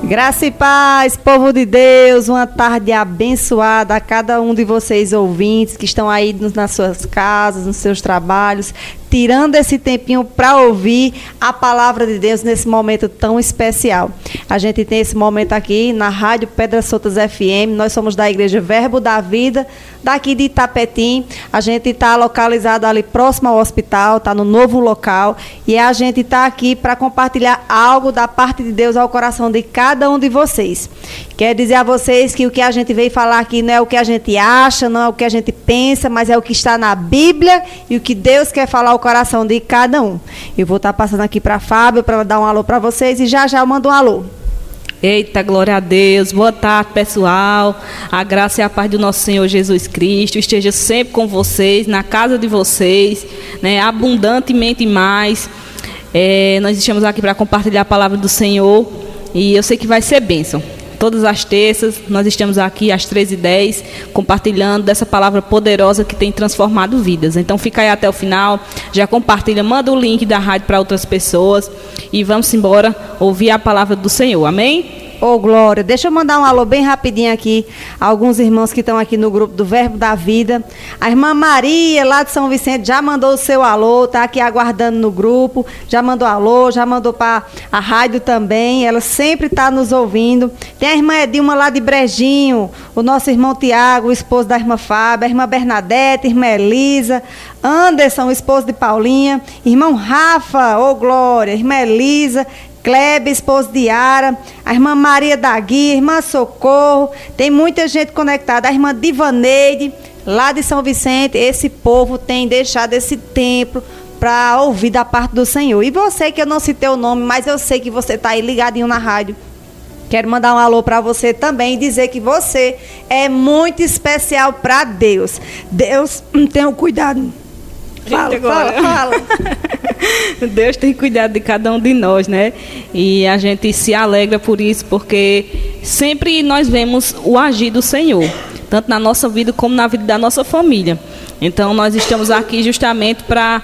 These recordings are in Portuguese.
Graça e paz, povo de Deus, uma tarde abençoada a cada um de vocês ouvintes que estão aí nas suas casas, nos seus trabalhos, tirando esse tempinho para ouvir a palavra de Deus nesse momento tão especial. A gente tem esse momento aqui na Rádio Pedras Soltas FM, nós somos da Igreja Verbo da Vida, daqui de Itapetim. A gente está localizado ali próximo ao hospital, está no novo local, e a gente está aqui para compartilhar algo da parte de Deus ao coração de cada um de vocês. Quer dizer a vocês que o que a gente veio falar aqui não é o que a gente acha, não é o que a gente pensa, mas é o que está na Bíblia e o que Deus quer falar ao coração de cada um. Eu vou estar passando aqui para Fábio para dar um alô para vocês e já eu mando um alô. Eita, glória a Deus, boa tarde pessoal, a graça e a paz do nosso Senhor Jesus Cristo esteja sempre com vocês, na casa de vocês, né, abundantemente mais. Nós estamos aqui para compartilhar a palavra do Senhor e eu sei que vai ser bênção. Todas as terças, nós estamos aqui às 13h10, compartilhando dessa palavra poderosa que tem transformado vidas. Então fica aí até o final, já compartilha, manda o link da rádio para outras pessoas e vamos embora ouvir a palavra do Senhor, amém? Ô, Glória, deixa eu mandar um alô bem rapidinho aqui a alguns irmãos que estão aqui no grupo do Verbo da Vida. A irmã Maria, lá de São Vicente, já mandou o seu alô, tá aqui aguardando no grupo, já mandou alô, já mandou para a rádio também, ela sempre está nos ouvindo. Tem a irmã Edilma lá de Brejinho, o nosso irmão Tiago, o esposo da irmã Fábia, a irmã Bernadette, a irmã Elisa, Anderson, o esposo de Paulinha, irmão Rafa, ô Glória, irmã Elisa, Kleber, esposo de Yara, a irmã Maria da Guia, a irmã Socorro, tem muita gente conectada, a irmã Divaneide, lá de São Vicente. Esse povo tem deixado esse templo para ouvir da parte do Senhor. E você que eu não citei o nome, mas eu sei que você está aí ligadinho na rádio. Quero mandar um alô para você também e dizer que você é muito especial para Deus. Deus tem o cuidado. Fala. Deus tem cuidado de cada um de nós, né? E a gente se alegra por isso, porque sempre nós vemos o agir do Senhor, tanto na nossa vida como na vida da nossa família. Então nós estamos aqui justamente para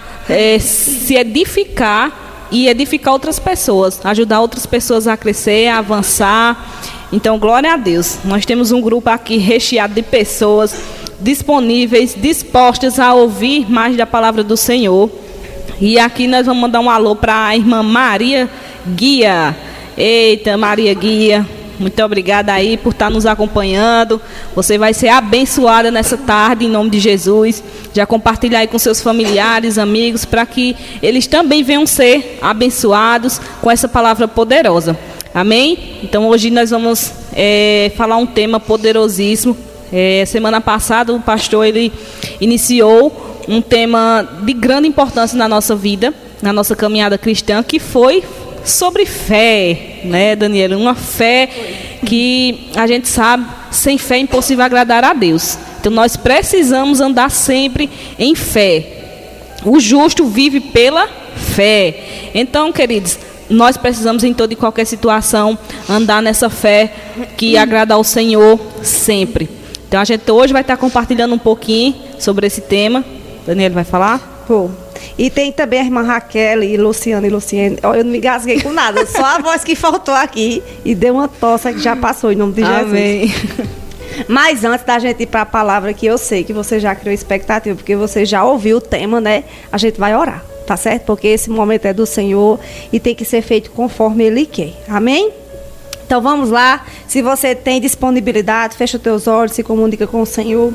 se edificar e edificar outras pessoas, ajudar outras pessoas a crescer, a avançar. Então, glória a Deus. Nós temos um grupo aqui recheado de pessoas disponíveis, dispostas a ouvir mais da palavra do Senhor. E aqui nós vamos mandar um alô para a irmã Maria Guia. Eita, Maria Guia, muito obrigada aí por estar nos acompanhando. Você vai ser abençoada nessa tarde, em nome de Jesus. Já compartilha aí com seus familiares, amigos, para que eles também venham ser abençoados com essa palavra poderosa. Amém? Então hoje nós vamos falar um tema poderosíssimo. Semana passada o pastor ele iniciou um tema de grande importância na nossa vida, na nossa caminhada cristã, que foi sobre fé, né, Daniela? Uma fé que a gente sabe, sem fé é impossível agradar a Deus. Então nós precisamos andar sempre em fé. O justo vive pela fé. Então, queridos, nós precisamos em toda e qualquer situação andar nessa fé que agrada ao Senhor sempre. Então a gente hoje vai estar compartilhando um pouquinho sobre esse tema. Daniela vai falar? Pô. E tem também a irmã Raquel e Luciana e Luciene. Eu não me gasguei com nada, só a voz que faltou aqui e deu uma tosse que já passou em nome de Jesus. Amém. Mas antes da gente ir para a palavra, que eu sei que você já criou expectativa, porque você já ouviu o tema, né? A gente vai orar, tá certo? Porque esse momento é do Senhor e tem que ser feito conforme Ele quer. Amém? Então vamos lá, se você tem disponibilidade, fecha os teus olhos, se comunica com o Senhor.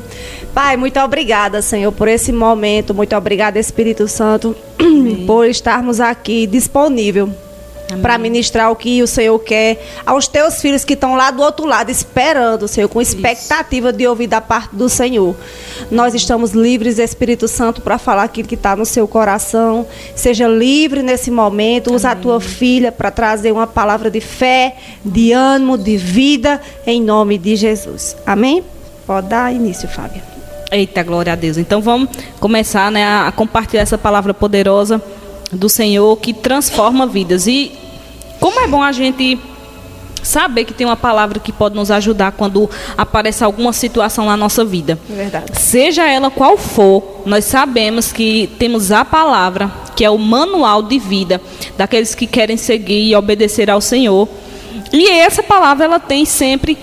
Pai, muito obrigada, Senhor, por esse momento, muito obrigada, Espírito Santo, por estarmos aqui disponível para ministrar o que o Senhor quer aos teus filhos que estão lá do outro lado, esperando, Senhor, com expectativa de ouvir da parte do Senhor. Nós estamos livres, Espírito Santo, para falar aquilo que está no seu coração. Seja livre nesse momento. Usa a tua filha para trazer uma palavra de fé, de ânimo, de vida, em nome de Jesus. Amém? Pode dar início, Fábio. Eita, glória a Deus. Então vamos começar, né, a compartilhar essa palavra poderosa do Senhor que transforma vidas. E como é bom a gente saber que tem uma palavra que pode nos ajudar quando aparece alguma situação na nossa vida. Verdade. Seja ela qual for, nós sabemos que temos a palavra, que é o manual de vida daqueles que querem seguir e obedecer ao Senhor. E essa palavra, ela tem sempre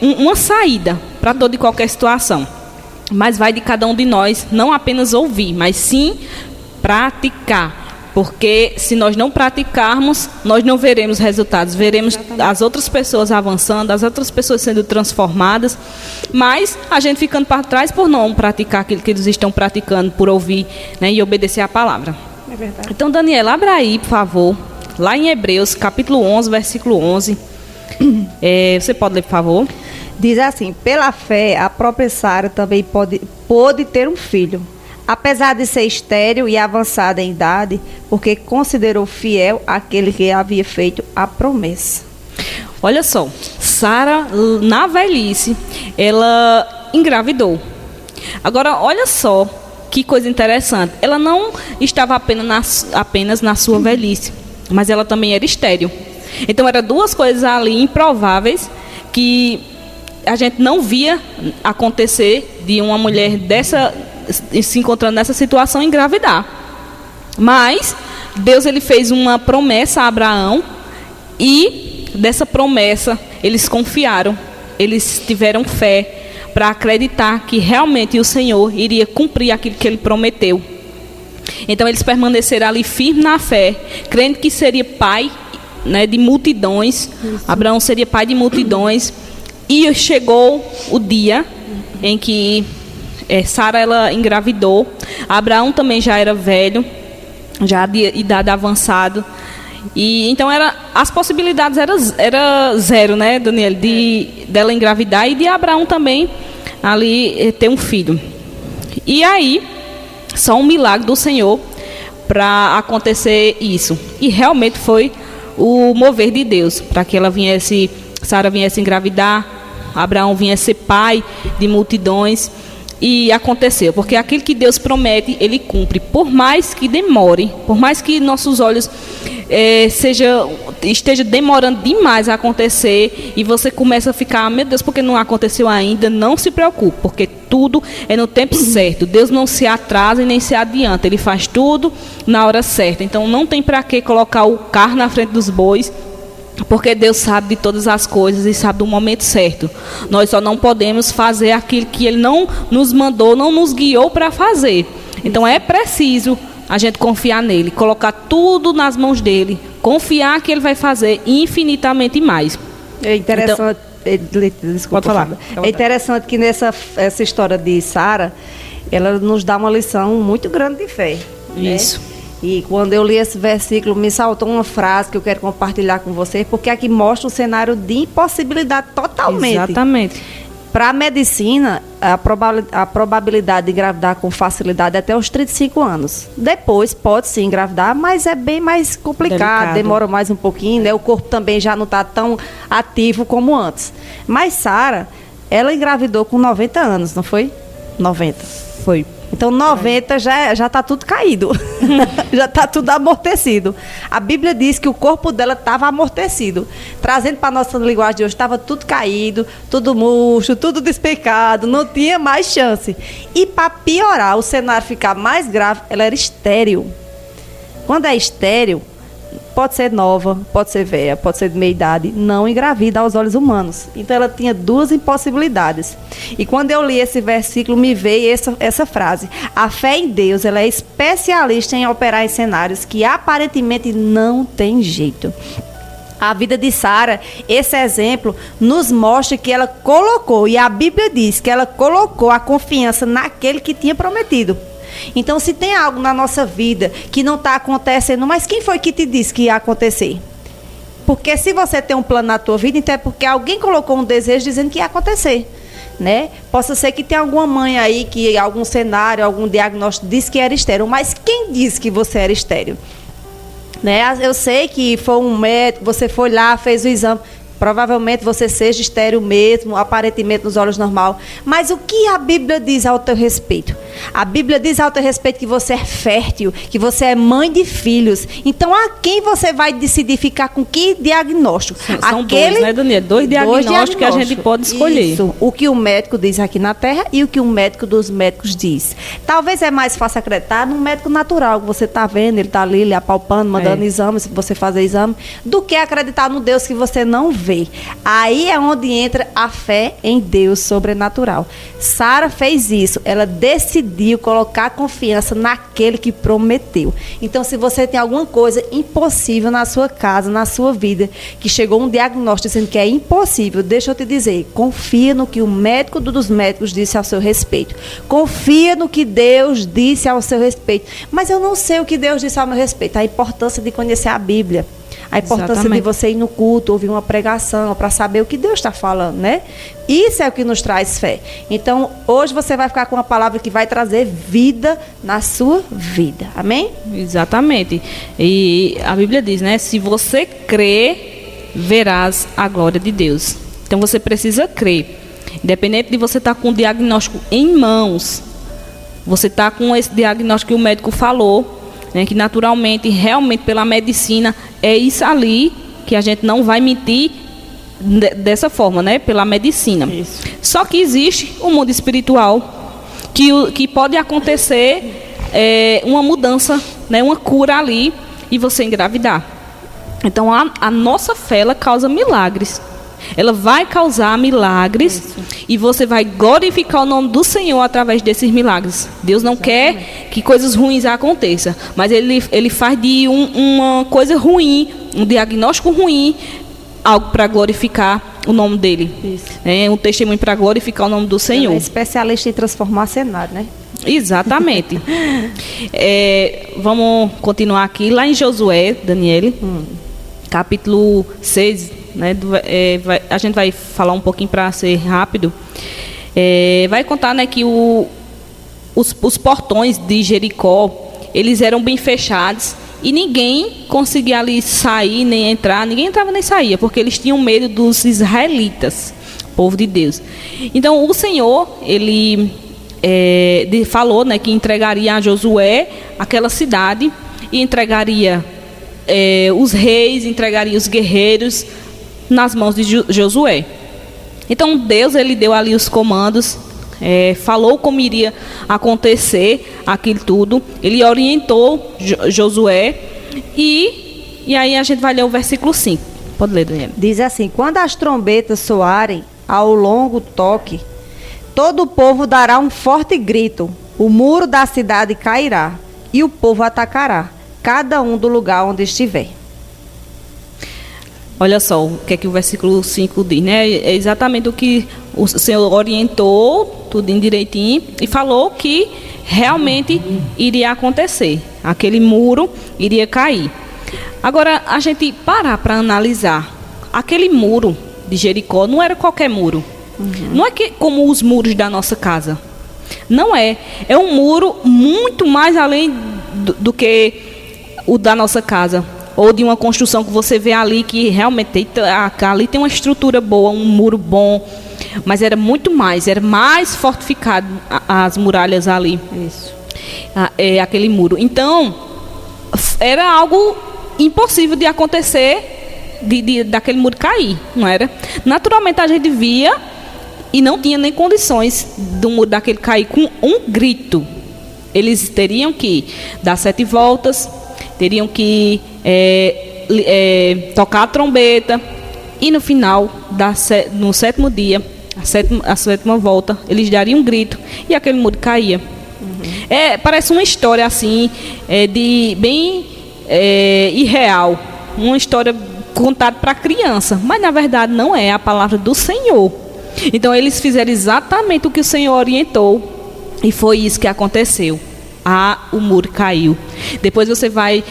uma saída para toda e qualquer situação. Mas vai de cada um de nós, não apenas ouvir, mas sim praticar. Porque se nós não praticarmos, nós não veremos resultados. Veremos as outras pessoas avançando, as outras pessoas sendo transformadas, mas a gente ficando para trás por não praticar aquilo que eles estão praticando, por ouvir, né, e obedecer a palavra. É verdade. Então, Daniela, abra aí, por favor, lá em Hebreus, capítulo 11, versículo 11. Você pode ler, por favor? Diz assim: pela fé, a própria Sara também pôde ter um filho, apesar de ser estéril e avançada em idade, porque considerou fiel aquele que havia feito a promessa. Olha só, Sara, na velhice, ela engravidou. Agora, olha só que coisa interessante. Ela não estava apenas na sua velhice, mas ela também era estéril. Então, eram duas coisas ali improváveis que a gente não via acontecer de uma mulher dessa se encontrando nessa situação engravidar. Mas Deus, ele fez uma promessa a Abraão, e dessa promessa eles confiaram, eles tiveram fé para acreditar que realmente o Senhor iria cumprir aquilo que ele prometeu. Então eles permaneceram ali firmes na fé, crendo que seria pai, né, de multidões. Isso. Abraão seria pai de multidões. E chegou o dia em que Sara, ela engravidou. Abraão também já era velho, já de idade avançada. E então as possibilidades era zero, né, Daniel, dela engravidar e de Abraão também ali ter um filho. E aí, só um milagre do Senhor para acontecer isso. E realmente foi o mover de Deus para que Sara viesse engravidar, Abraão viesse ser pai de multidões. E aconteceu, porque aquilo que Deus promete, Ele cumpre. Por mais que demore, por mais que nossos olhos esteja demorando demais a acontecer, e você começa a ficar, meu Deus, porque não aconteceu ainda? Não se preocupe, porque tudo é no tempo certo. Deus não se atrasa e nem se adianta, Ele faz tudo na hora certa. Então não tem para que colocar o carro na frente dos bois, porque Deus sabe de todas as coisas e sabe do momento certo. Nós só não podemos fazer aquilo que Ele não nos mandou, não nos guiou para fazer. Então é preciso a gente confiar nele, colocar tudo nas mãos dele, confiar que Ele vai fazer infinitamente mais. É interessante. Então, desculpa, falar. É interessante que essa história de Sara, ela nos dá uma lição muito grande de fé. Isso. Né? E quando eu li esse versículo, me saltou uma frase que eu quero compartilhar com vocês, porque aqui mostra um cenário de impossibilidade totalmente. Exatamente. Para a medicina, a probabilidade de engravidar com facilidade é até os 35 anos. Depois pode sim engravidar, mas é bem mais complicado, demora mais um pouquinho, né? O corpo também já não está tão ativo como antes. Mas Sara, ela engravidou com 90 anos, não foi? 90. Foi. Então 90 já está tudo caído, já está tudo amortecido. A Bíblia diz que o corpo dela estava amortecido. Trazendo para a nossa linguagem de hoje, estava tudo caído, tudo murcho, tudo despecado, não tinha mais chance. E para piorar, o cenário ficar mais grave, ela era estéril. Quando é estéril, pode ser nova, pode ser velha, pode ser de meia idade, não engravida aos olhos humanos. Então ela tinha duas impossibilidades. E quando eu li esse versículo, me veio essa frase: a fé em Deus, ela é especialista em operar em cenários que aparentemente não tem jeito. A vida de Sara, esse exemplo, nos mostra que ela colocou, e a Bíblia diz que ela colocou a confiança naquele que tinha prometido. Então, se tem algo na nossa vida que não está acontecendo, mas quem foi que te disse que ia acontecer? Porque se você tem um plano na tua vida, então é porque alguém colocou um desejo dizendo que ia acontecer, né? Possa ser que tenha alguma mãe aí que algum cenário, algum diagnóstico disse que era estéril, mas quem disse que você era estéril? Né? Eu sei que foi um médico, você foi lá, fez o exame. Provavelmente você seja estéril mesmo, aparentemente nos olhos normal. Mas o que a Bíblia diz ao teu respeito? A Bíblia diz ao teu respeito que você é fértil, que você é mãe de filhos. Então, a quem você vai decidir ficar com que diagnóstico? São dois, né, Daniela? Dois diagnósticos que a gente pode escolher. Isso, o que o médico diz aqui na Terra e o que o médico dos médicos diz. Talvez é mais fácil acreditar num médico natural, que você está vendo, ele está ali, lhe apalpando, mandando exames, se você fazer exame, do que acreditar no Deus que você não vê. Aí é onde entra a fé em Deus sobrenatural. Sara fez isso, ela decidiu colocar confiança naquele que prometeu. Então, se você tem alguma coisa impossível na sua casa, na sua vida, que chegou um diagnóstico dizendo que é impossível, deixa eu te dizer, confia no que o médico dos médicos disse ao seu respeito. Confia no que Deus disse ao seu respeito. Mas eu não sei o que Deus disse ao meu respeito. A importância de conhecer a Bíblia. A importância de você ir no culto, ouvir uma pregação, para saber o que Deus está falando, né? Isso é o que nos traz fé. Então, hoje você vai ficar com uma palavra que vai trazer vida na sua vida. Amém? Exatamente. E a Bíblia diz, né? Se você crer, verás a glória de Deus. Então, você precisa crer. Independente de você estar com o diagnóstico em mãos, você está com esse diagnóstico que o médico falou, né, que naturalmente, realmente pela medicina, é isso ali que a gente não vai mentir dessa forma, né, pela medicina. Isso. Só que existe o mundo espiritual que pode acontecer uma mudança, né, uma cura ali e você engravidar. Então a nossa fé, ela causa milagres. Ela vai causar milagres. Isso. E você vai glorificar o nome do Senhor através desses milagres. Deus não quer que coisas ruins aconteçam, mas Ele faz de uma coisa ruim, um diagnóstico ruim, algo para glorificar o nome dele. Isso. Um testemunho para glorificar o nome do Senhor. Ele é especialista em transformar cenário, né? Exatamente. Vamos continuar aqui, lá em Josué, Daniele, capítulo 6. Né, a gente vai falar um pouquinho para ser rápido. Vai contar, né, que os portões de Jericó, eles eram bem fechados e ninguém conseguia ali sair nem entrar, ninguém entrava nem saía, porque eles tinham medo dos israelitas, povo de Deus. Então o Senhor, ele falou, né, que entregaria a Josué aquela cidade e entregaria os reis, entregaria os guerreiros nas mãos de Josué. Então Deus, ele deu ali os comandos, falou como iria acontecer aquilo tudo. Ele orientou Josué e aí a gente vai ler o versículo 5. Pode ler, Daniela. Diz assim: quando as trombetas soarem ao longo toque, todo o povo dará um forte grito, o muro da cidade cairá e o povo atacará, cada um do lugar onde estiver. Olha só o que é que o versículo 5 diz, né? É exatamente o que o Senhor orientou, tudo direitinho, e falou que realmente iria acontecer. Aquele muro iria cair. Agora, a gente parar para analisar. Aquele muro de Jericó não era qualquer muro. Não é como os muros da nossa casa. Não é. É um muro muito mais além do que o da nossa casa. Ou de uma construção que você vê ali que realmente ali tem uma estrutura boa, um muro bom, mas era muito mais, era mais fortificado as muralhas ali. Isso. Aquele muro. Então, era algo impossível de acontecer, daquele muro cair, não era? Naturalmente a gente via e não tinha nem condições do muro daquele cair com um grito. Eles teriam que dar 7 voltas, teriam que tocar a trombeta e no final, no 7º dia, a sétima volta, eles dariam um grito e aquele muro caía. Parece uma história assim, bem irreal, uma história contada para criança, mas na verdade não é a palavra do Senhor. Então eles fizeram exatamente o que o Senhor orientou e foi isso que aconteceu. O muro caiu. Depois você vai,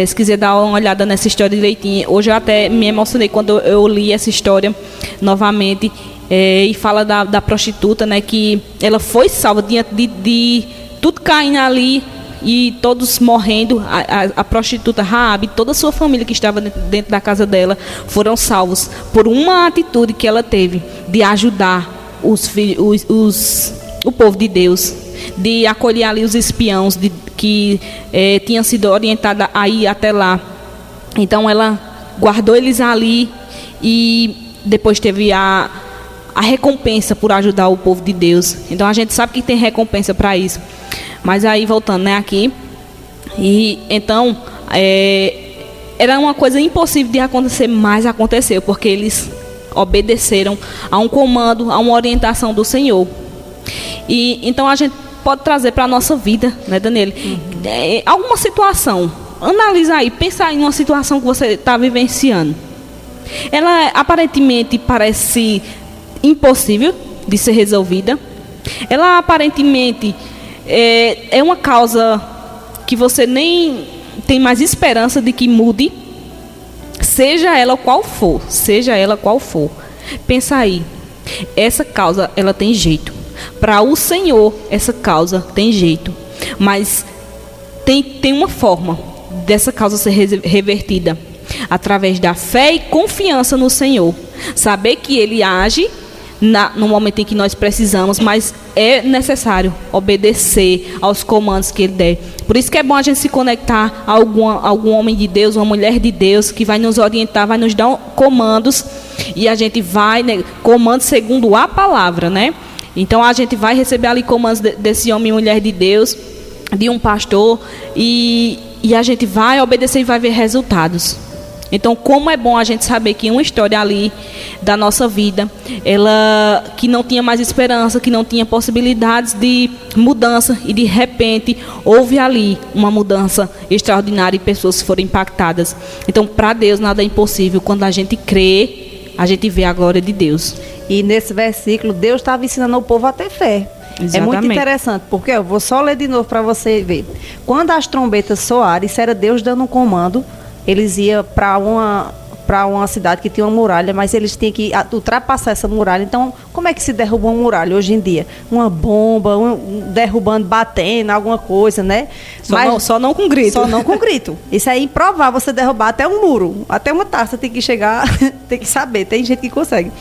se quiser dar uma olhada nessa história direitinho. Hoje eu até me emocionei quando eu li essa história novamente. E fala da prostituta, né, que ela foi salva diante de tudo caindo ali e todos morrendo. A prostituta Raabe, toda a sua família que estava dentro da casa dela foram salvos por uma atitude que ela teve de ajudar o povo de Deus. de acolher ali os espiãos que tinham sido orientados a ir até lá. Então ela guardou eles ali e depois teve a recompensa por ajudar o povo de Deus. Então a gente sabe que tem recompensa para isso. Mas aí voltando, né, aqui, e então era uma coisa impossível de acontecer, mas aconteceu, porque eles obedeceram a um comando, a uma orientação do Senhor. E então a gente pode trazer para a nossa vida, né, Daniele? Alguma situação, analisa aí, pensa em uma situação que você está vivenciando. Ela aparentemente parece impossível de ser resolvida. Ela aparentemente é uma causa que você nem tem mais esperança de que mude, seja ela qual for, pensa aí, essa causa ela tem jeito, para o Senhor essa causa tem jeito, mas tem uma forma dessa causa ser revertida, através da fé e confiança no Senhor, saber que Ele age no momento em que nós precisamos, mas é necessário obedecer aos comandos que Ele der. Por isso que é bom a gente se conectar a algum homem de Deus, uma mulher de Deus, que vai nos orientar, vai nos dar comandos, e a gente vai, né, comandos segundo a palavra, né? Então a gente vai receber ali comandos desse homem e mulher de Deus, de um pastor, e a gente vai obedecer e vai ver resultados. Então, como é bom a gente saber que uma história ali da nossa vida, ela que não tinha mais esperança, que não tinha possibilidades de mudança, e de repente houve ali uma mudança extraordinária e pessoas foram impactadas. Então, para Deus nada é impossível. Quando a gente crê, a gente vê a glória de Deus. E nesse versículo, Deus estava ensinando o povo a ter fé. Exatamente. É muito interessante, porque eu vou só ler de novo para você ver. Quando as trombetas soaram, isso era Deus dando um comando. Eles iam para uma cidade que tinha uma muralha, mas eles tinham que ultrapassar essa muralha. Então, como é que se derruba uma muralha hoje em dia? Uma bomba, derrubando, batendo, alguma coisa, né? Só não com grito. Só não com grito. Isso é improvável você derrubar até um muro, até uma taça tem que chegar, tem que saber, tem gente que consegue.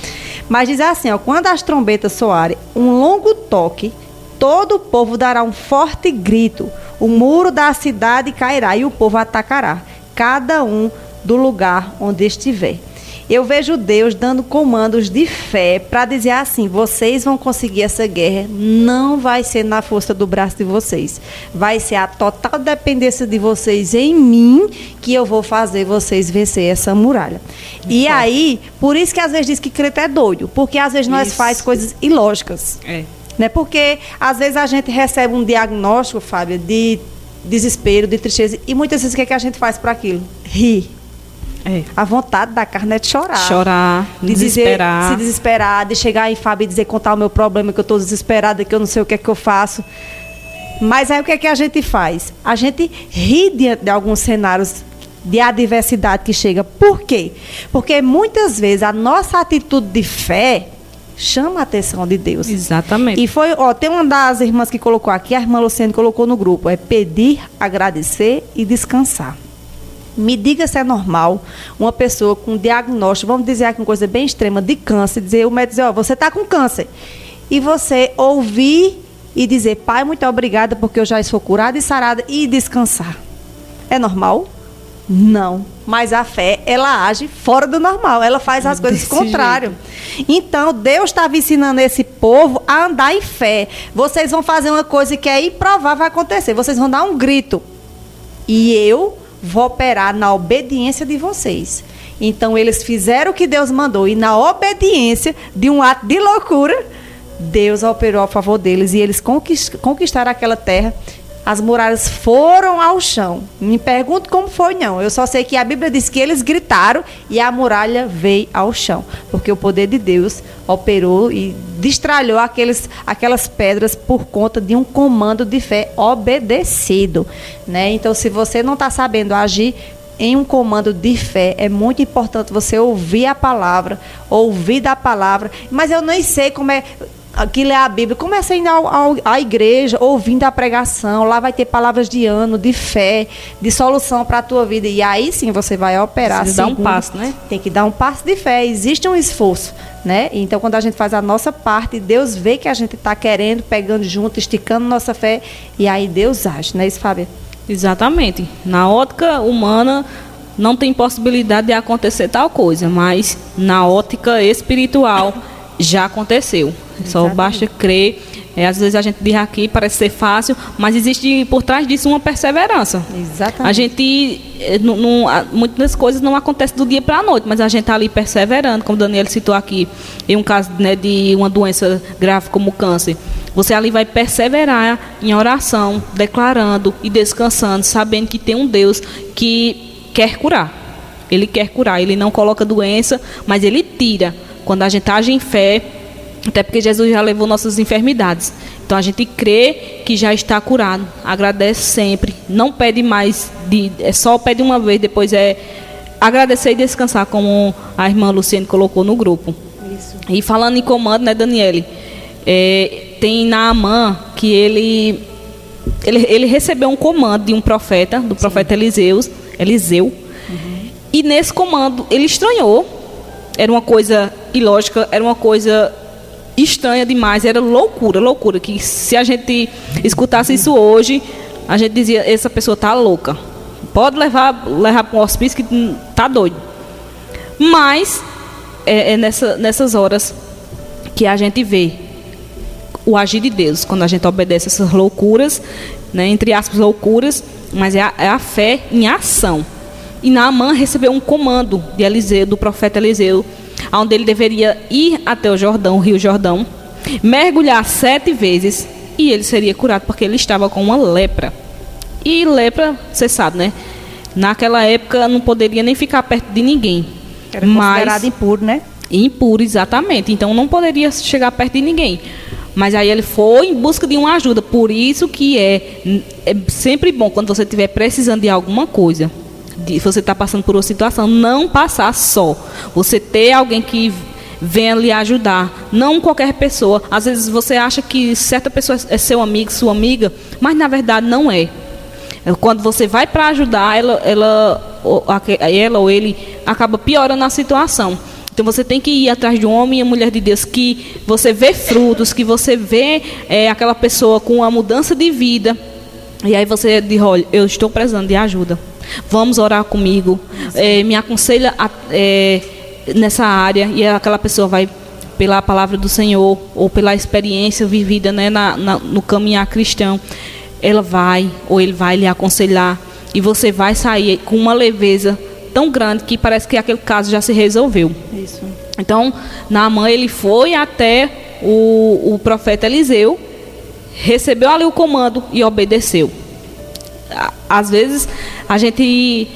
Mas diz assim, ó, quando as trombetas soarem, um longo toque, todo o povo dará um forte grito, o muro da cidade cairá e o povo atacará, cada um do lugar onde estiver. Eu vejo Deus dando comandos de fé para dizer assim, vocês vão conseguir essa guerra, não vai ser na força do braço de vocês, vai ser a total dependência de vocês em mim que eu vou fazer vocês vencer essa muralha. E aí, por isso que às vezes diz que crente é doido, porque às vezes nós faz coisas ilógicas. Né? Porque às vezes a gente recebe um diagnóstico, Fábio, de desespero, de tristeza, e muitas vezes o que é que a gente faz para aquilo? Rir. A vontade da carne é de chorar, de desesperar, se desesperar, de chegar em Fábio e dizer, contar o meu problema, que eu estou desesperada, que eu não sei o que é que eu faço. Mas aí o que é que a gente faz? A gente ri diante de alguns cenários de adversidade que chega. Por quê? Porque muitas vezes a nossa atitude de fé chama a atenção de Deus. Exatamente. E foi, tem uma das irmãs que colocou aqui, a irmã Luciane colocou no grupo, é pedir, agradecer e descansar. Me diga se é normal uma pessoa com diagnóstico, vamos dizer aqui uma coisa bem extrema, de câncer, dizer, o médico dizer, você está com câncer. E você ouvir e dizer, Pai, muito obrigada porque eu já estou curada e sarada, e descansar. É normal? Não, mas a fé, ela age fora do normal, ela faz as coisas contrárias. Então, Deus estava ensinando esse povo a andar em fé. Vocês vão fazer uma coisa que é improvável acontecer, vocês vão dar um grito. E eu vou operar na obediência de vocês. Então, eles fizeram o que Deus mandou, e na obediência de um ato de loucura, Deus operou a favor deles, e eles conquistaram aquela terra. As muralhas foram ao chão. Me pergunto como foi, não. Eu só sei que a Bíblia diz que eles gritaram e a muralha veio ao chão. Porque o poder de Deus operou e destralhou aquelas pedras por conta de um comando de fé obedecido. Né? Então, se você não está sabendo agir em um comando de fé, é muito importante você ouvir a palavra, ouvir da palavra. Mas eu nem sei como é... que lê a Bíblia, comece a ir à igreja, ouvindo a pregação. Lá vai ter palavras de ânimo, de fé, de solução para a tua vida. E aí sim você vai operar. Precisa dar um passo, né? Tem que dar um passo de fé. Existe um esforço, né? Então, quando a gente faz a nossa parte, Deus vê que a gente está querendo, pegando junto, esticando nossa fé. E aí Deus age, não é isso, Fábio? Exatamente. Na ótica humana, não tem possibilidade de acontecer tal coisa, mas na ótica espiritual já aconteceu. Só basta crer. Às vezes a gente diz aqui, parece ser fácil, mas existe por trás disso uma perseverança. Exatamente. A gente, muitas coisas não acontecem do dia para a noite, mas a gente está ali perseverando, como o Daniel citou aqui, em um caso, né, de uma doença grave como o câncer. Você ali vai perseverar em oração, declarando e descansando, sabendo que tem um Deus que quer curar. Ele quer curar, ele não coloca doença, mas ele tira. Quando a gente age em fé, até porque Jesus já levou nossas enfermidades. Então a gente crê que já está curado. Agradece sempre. Não pede mais, só pede uma vez, depois é agradecer e descansar, como a irmã Luciene colocou no grupo. Isso. E falando em comando, né, Daniele? Tem Naamã que ele recebeu um comando de um profeta, do profeta Eliseu. Uhum. E nesse comando ele estranhou. Era uma coisa ilógica, era uma coisa estranha demais, era loucura, que se a gente escutasse isso hoje, a gente dizia, essa pessoa está louca, pode levar para um hospício que está doido. Mas nessas horas que a gente vê o agir de Deus, quando a gente obedece essas loucuras, né, entre aspas loucuras, mas é a fé em ação. E Naamã recebeu um comando de Eliseu, do profeta Eliseu, onde ele deveria ir até o Jordão, o rio Jordão, mergulhar 7 vezes e ele seria curado, porque ele estava com uma lepra. E lepra, você sabe, né? Naquela época não poderia nem ficar perto de ninguém. Era considerado impuro, né? Impuro, exatamente. Então não poderia chegar perto de ninguém. Mas aí ele foi em busca de uma ajuda. Por isso que é sempre bom, quando você estiver precisando de alguma coisa, você está passando por uma situação, não passar só. Você ter alguém que venha lhe ajudar. Não qualquer pessoa. Às vezes você acha que certa pessoa é seu amigo, sua amiga, mas na verdade não é. Quando você vai para ajudar, ela ou ele acaba piorando a situação. Então você tem que ir atrás de um homem e uma mulher de Deus que você vê frutos, que você vê aquela pessoa com uma mudança de vida. E aí você diz, olha, eu estou precisando de ajuda. Vamos orar comigo. Me aconselha nessa área. E aquela pessoa vai, pela palavra do Senhor, ou pela experiência vivida, né, no caminhar cristão, ela vai, ou ele vai lhe aconselhar. E você vai sair com uma leveza tão grande que parece que aquele caso já se resolveu. Isso. Então, Naamã, ele foi até o profeta Eliseu, recebeu ali o comando e obedeceu. Às vezes a gente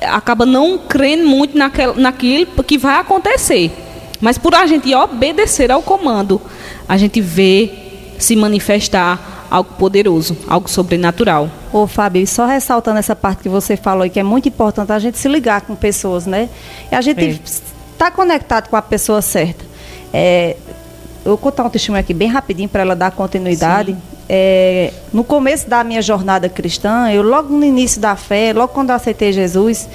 acaba não crendo muito naquilo que vai acontecer, mas por a gente obedecer ao comando, a gente vê se manifestar algo poderoso, algo sobrenatural. Ô Fábio, e só ressaltando essa parte que você falou, que é muito importante a gente se ligar com pessoas, né? E a gente está conectado com a pessoa certa. Eu vou contar um testemunho aqui bem rapidinho para ela dar continuidade. No começo da minha jornada cristã, logo no início da fé, logo quando eu aceitei Jesus,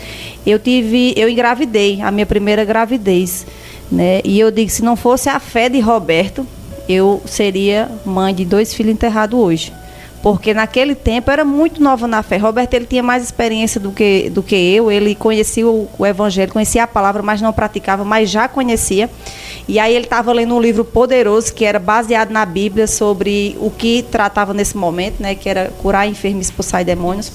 eu engravidei, a minha primeira gravidez, né? E eu digo, se não fosse a fé de Roberto, eu seria mãe de 2 filhos enterrados hoje. Porque naquele tempo eu era muito nova na fé. Roberto, ele tinha mais experiência do que eu. Ele conhecia o evangelho, conhecia a palavra, mas não praticava, mas já conhecia. E aí ele estava lendo um livro poderoso, que era baseado na Bíblia, sobre o que tratava nesse momento, né? Que era curar enfermos e expulsar demônios.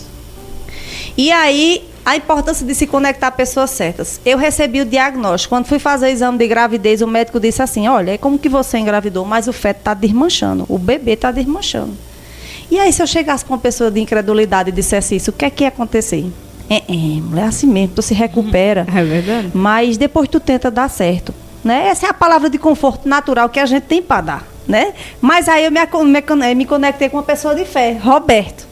E aí, a importância de se conectar a pessoas certas. Eu recebi o diagnóstico. Quando fui fazer o exame de gravidez, o médico disse assim, olha, é como que você engravidou, mas o feto está desmanchando, o bebê está desmanchando. E aí, se eu chegasse com uma pessoa de incredulidade e dissesse isso, o que é que ia acontecer? Mulher, é assim mesmo, tu se recupera. É verdade. Mas depois tu tenta dar certo, né? Essa é a palavra de conforto natural que a gente tem para dar, né? Mas aí eu me conectei com uma pessoa de fé, Roberto.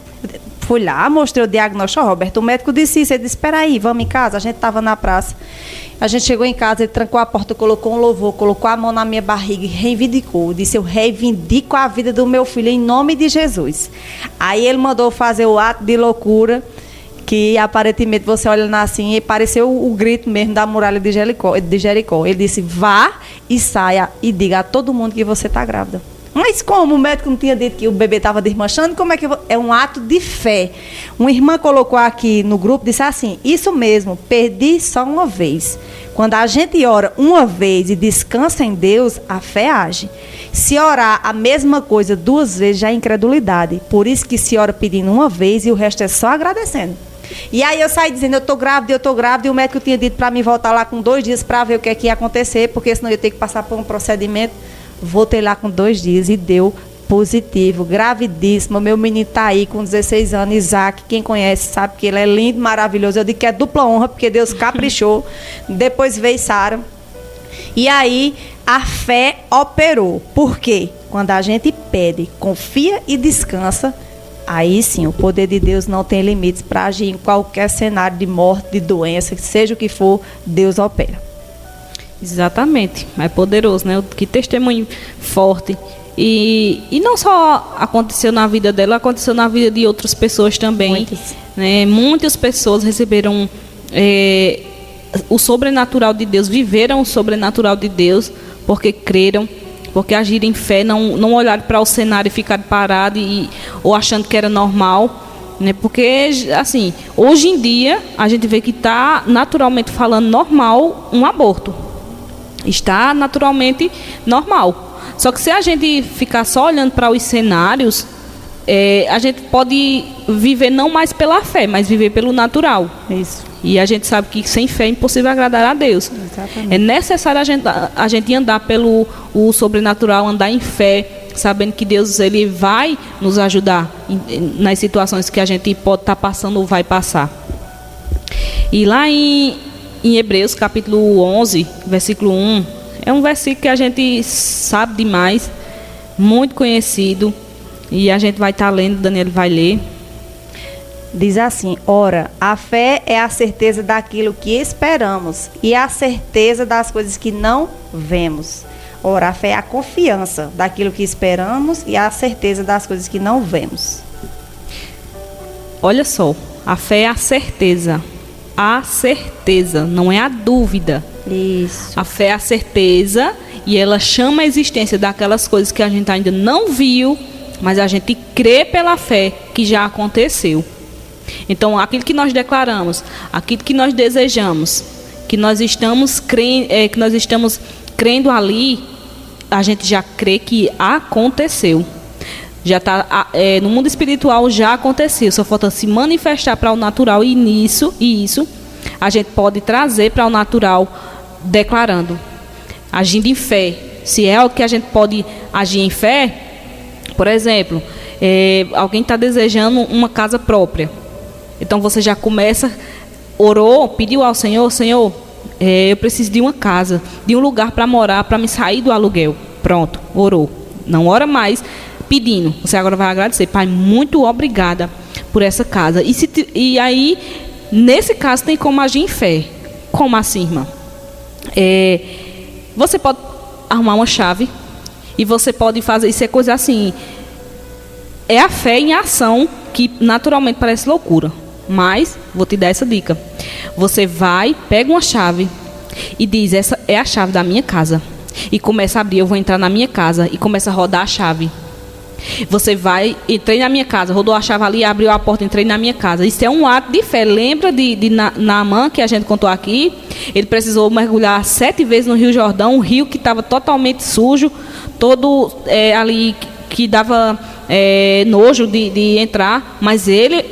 Fui lá, mostrei o diagnóstico. Roberto, o médico disse isso. Ele disse, espera aí, vamos em casa. A gente estava na praça. A gente chegou em casa, ele trancou a porta, colocou um louvor, colocou a mão na minha barriga e reivindicou. Disse, eu reivindico a vida do meu filho em nome de Jesus. Aí ele mandou fazer o ato de loucura, que aparentemente você olhando assim, e pareceu o grito mesmo da muralha de Jericó. Ele disse, vá e saia e diga a todo mundo que você está grávida. Mas como o médico não tinha dito que o bebê estava desmanchando, como é que é um ato de fé? Uma irmã colocou aqui no grupo, disse assim, isso mesmo, perdi só uma vez. Quando a gente ora uma vez e descansa em Deus, a fé age. Se orar a mesma coisa 2 vezes já é incredulidade. Por isso que se ora pedindo uma vez e o resto é só agradecendo. E aí eu saí dizendo, eu tô grávida, e o médico tinha dito para mim voltar lá com 2 dias para ver o que é que ia acontecer, porque senão eu ia ter que passar por um procedimento. Voltei lá com 2 dias e deu positivo, gravidíssimo. Meu menino tá aí com 16 anos, Isaac. Quem conhece sabe que ele é lindo, maravilhoso. Eu digo que é dupla honra, porque Deus caprichou. Depois veio Sara. E aí a fé operou. Por quê? Quando a gente pede, confia e descansa, aí sim, o poder de Deus não tem limites para agir em qualquer cenário de morte, de doença, seja o que for, Deus opera. Exatamente, é poderoso, né? Que testemunho forte. E não só aconteceu na vida dela, aconteceu na vida de outras pessoas também. Muitas. Né? Muitas pessoas receberam o sobrenatural de Deus, viveram o sobrenatural de Deus, porque creram, porque agiram em fé, não olharam para o cenário e ficaram parados ou achando que era normal. Né? Porque, assim, hoje em dia, a gente vê que está naturalmente falando normal um aborto. Está naturalmente normal. Só que se a gente ficar só olhando para os cenários, a gente pode viver não mais pela fé, mas viver pelo natural. Isso. E a gente sabe que sem fé é impossível agradar a Deus. Exatamente. É necessário a gente andar pelo o sobrenatural, andar em fé, sabendo que Deus ele vai nos ajudar nas situações que a gente pode estar passando ou vai passar. E lá em Hebreus, capítulo 11, versículo 1, é um versículo que a gente sabe demais, muito conhecido, e a gente vai estar lendo, Daniel vai ler. Diz assim, ora, a fé é a certeza daquilo que esperamos e a certeza das coisas que não vemos. Ora, a fé é a confiança daquilo que esperamos e a certeza das coisas que não vemos. Olha só, a fé é a certeza. A certeza, não é a dúvida. Isso. A fé é a certeza e ela chama a existência daquelas coisas que a gente ainda não viu, mas a gente crê pela fé que já aconteceu. Então, aquilo que nós declaramos, aquilo que nós desejamos, que nós estamos crendo ali, a gente já crê que aconteceu. Já está no mundo espiritual, já aconteceu, só falta se manifestar para o natural e isso a gente pode trazer para o natural declarando, agindo em fé. Se é algo que a gente pode agir em fé, por exemplo, alguém está desejando uma casa própria, então você já começa, orou, pediu ao Senhor, eu preciso de uma casa, de um lugar para morar, para me sair do aluguel. Pronto, orou. Não ora mais pedindo, você agora vai agradecer, Pai, muito obrigada por essa casa. E aí, nesse caso, tem como agir em fé. Como assim, irmã? Você pode arrumar uma chave e você pode fazer, isso é coisa assim, é a fé em ação, que naturalmente parece loucura, mas vou te dar essa dica. Você vai, pega uma chave e diz, essa é a chave da minha casa, e começa a abrir, eu vou entrar na minha casa, e começa a rodar a chave. Você vai, entrei na minha casa, rodou a chave ali, abriu a porta, entrei na minha casa. Isso é um ato de fé. Lembra de Naamã, que a gente contou aqui? Ele precisou mergulhar 7 vezes no Rio Jordão, um rio que estava totalmente sujo, todo ali que dava nojo de entrar, mas ele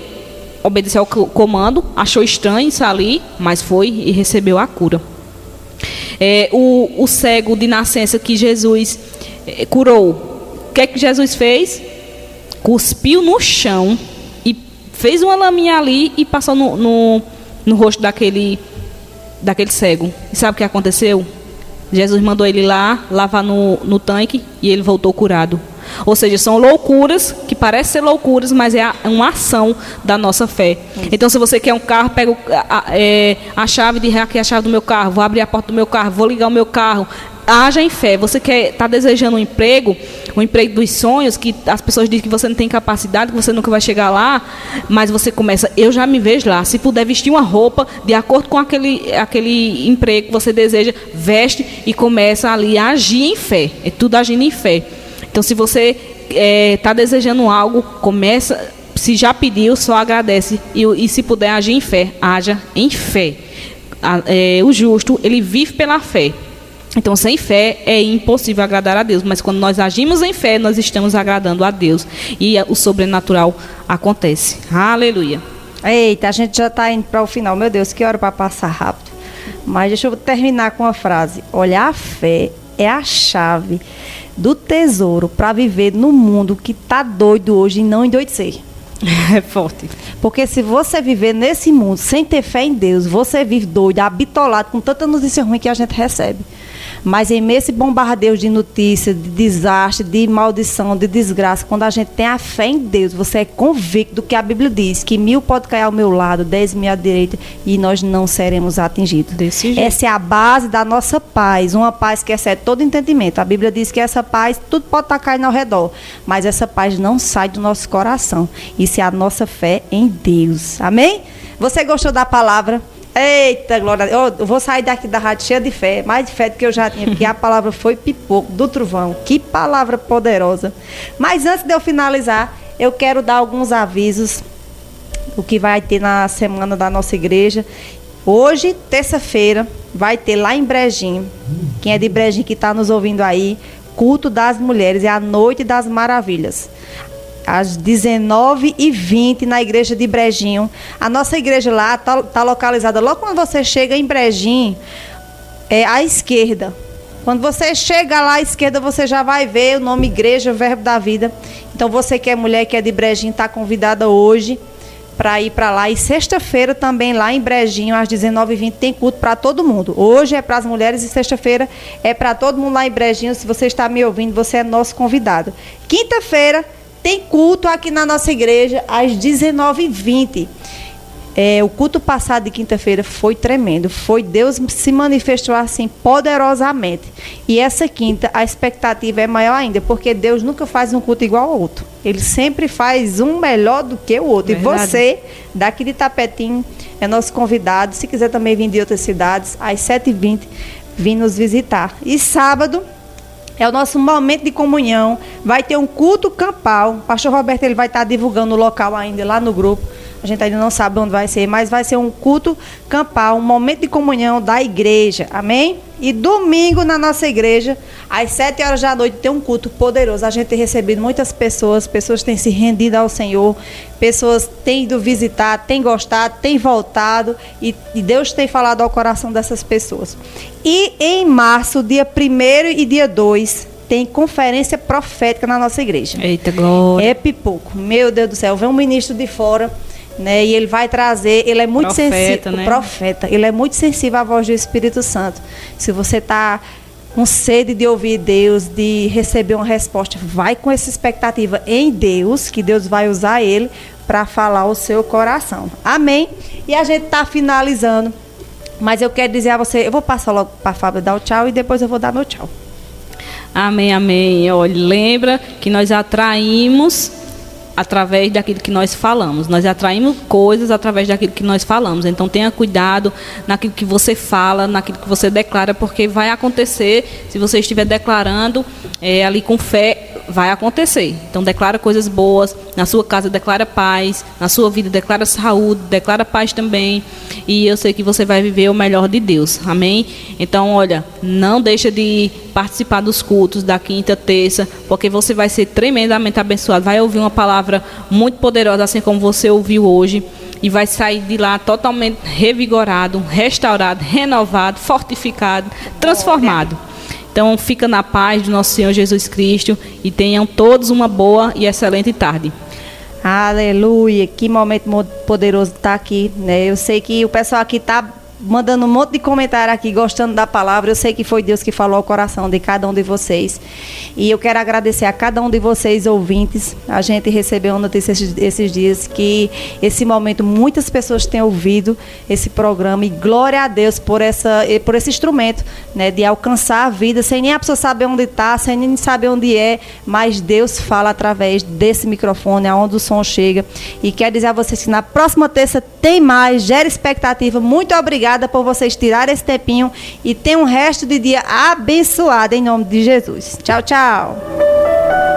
obedeceu ao comando, achou estranho isso ali, mas foi e recebeu a cura. O cego de nascença que Jesus curou, o que é que Jesus fez? Cuspiu no chão e fez uma laminha ali e passou no rosto daquele cego. E sabe o que aconteceu? Jesus mandou ele lá lavar no tanque e ele voltou curado. Ou seja, são loucuras que parecem ser loucuras, mas é uma ação da nossa fé. Então, se você quer um carro, pega a chave, diz aqui a chave do meu carro, vou abrir a porta do meu carro, vou ligar o meu carro. Haja em fé. Você está desejando um emprego dos sonhos, que as pessoas dizem que você não tem capacidade, que você nunca vai chegar lá, mas você começa, eu já me vejo lá. Se puder vestir uma roupa de acordo com aquele emprego que você deseja, veste e começa ali a agir em fé. É tudo agindo em fé. Então, se você está desejando algo, começa, se já pediu, só agradece. E se puder agir em fé, haja em fé. O justo, ele vive pela fé. Então, sem fé é impossível agradar a Deus. Mas quando nós agimos em fé, nós estamos agradando a Deus. E o sobrenatural acontece. Aleluia. Eita, a gente já está indo para o final. Meu Deus, que hora para passar rápido. Mas deixa eu terminar com uma frase. Olha, a fé é a chave do tesouro para viver no mundo que está doido hoje e não endoidecer. É forte. Porque se você viver nesse mundo sem ter fé em Deus, você vive doido, habitolado com tanta notícia ruim que a gente recebe. Mas em meio a esse bombardeio de notícias, de desastre, de maldição, de desgraça, quando a gente tem a fé em Deus, você é convicto do que a Bíblia diz, que 1000 pode cair ao meu lado, 10.000 à direita, e nós não seremos atingidos. Desse jeito. Essa é a base da nossa paz, uma paz que excede todo entendimento. A Bíblia diz que essa paz, tudo pode estar caindo ao redor, mas essa paz não sai do nosso coração. Isso é a nossa fé em Deus. Amém? Você gostou da palavra? Eita, glória a Deus. Eu vou sair daqui da rádio cheia de fé, mais de fé do que eu já tinha, porque a palavra foi pipoco do trovão. Que palavra poderosa. Mas antes de eu finalizar, eu quero dar alguns avisos do que vai ter na semana da nossa igreja. Hoje, terça-feira, vai ter lá em Brejinho, quem é de Brejinho que está nos ouvindo aí, culto das mulheres, é a Noite das Maravilhas. Às 19h20 na igreja de Brejinho. A nossa igreja lá está localizada logo quando você chega em Brejinho, à esquerda. Quando você chega lá à esquerda, você já vai ver o nome Igreja Verbo da Vida. Então você que é mulher, que é de Brejinho, está convidada hoje para ir para lá. E sexta-feira também lá em Brejinho, às 19h20, tem culto para todo mundo. Hoje é para as mulheres e sexta-feira é para todo mundo lá em Brejinho. Se você está me ouvindo, você é nosso convidado. Quinta-feira tem culto aqui na nossa igreja às 19h20. O culto passado de quinta-feira foi tremendo. Deus se manifestou assim poderosamente. E essa quinta a expectativa é maior ainda, porque Deus nunca faz um culto igual ao outro. Ele sempre faz um melhor do que o outro. Verdade. E você, daqui de Tapetinho, é nosso convidado. Se quiser também vir de outras cidades, às 7h20, vir nos visitar. E sábado é o nosso momento de comunhão. Vai ter um culto campal. O pastor Roberto ele vai estar divulgando o local ainda lá no grupo. A gente ainda não sabe onde vai ser, mas vai ser um culto campal, um momento de comunhão da igreja. Amém? E domingo na nossa igreja, às 7h da noite, tem um culto poderoso. A gente tem recebido muitas pessoas têm se rendido ao Senhor, pessoas têm ido visitar, têm gostado, têm voltado, e Deus tem falado ao coração dessas pessoas. E em março, dia 1º e dia 2, tem conferência profética na nossa igreja. Eita, glória. É pipoco. Meu Deus do céu, vem um ministro de fora, né, e ele vai trazer, ele é muito sensível, né? Profeta, ele é muito sensível à voz do Espírito Santo. Se você está com sede de ouvir Deus, de receber uma resposta, vai com essa expectativa em Deus, que Deus vai usar ele para falar o seu coração. Amém? E a gente está finalizando, mas eu quero dizer a você, eu vou passar logo para a Fábio dar o tchau e depois eu vou dar meu tchau. Amém, amém. Olha, lembra que nós atraímos através daquilo que nós falamos. Nós atraímos coisas através daquilo que nós falamos. Então tenha cuidado naquilo que você fala, naquilo que você declara, porque vai acontecer. Se você estiver declarando ali com fé, vai acontecer. Então declara coisas boas. Na sua casa declara paz. Na sua vida declara saúde, declara paz também. E eu sei que você vai viver o melhor de Deus. Amém? Então, olha, não deixa de participar dos cultos da quinta, terça, porque você vai ser tremendamente abençoado. Vai ouvir uma palavra muito poderosa, assim como você ouviu hoje. E vai sair de lá totalmente revigorado, restaurado, renovado, fortificado, transformado. Então, fica na paz do nosso Senhor Jesus Cristo e tenham todos uma boa e excelente tarde. Aleluia, que momento poderoso estar aqui, né? Eu sei que o pessoal aqui está mandando um monte de comentário aqui, gostando da palavra. Eu sei que foi Deus que falou ao coração de cada um de vocês. E eu quero agradecer a cada um de vocês, ouvintes. A gente recebeu uma notícia esses dias que esse momento muitas pessoas têm ouvido esse programa. E glória a Deus por esse instrumento, né, de alcançar a vida, sem nem a pessoa saber onde está, sem nem saber onde é, mas Deus fala através desse microfone, aonde o som chega. E quero dizer a vocês que na próxima terça tem mais, gera expectativa. Muito obrigada por vocês tirarem esse tempinho e tenham um resto de dia abençoado em nome de Jesus. Tchau, tchau.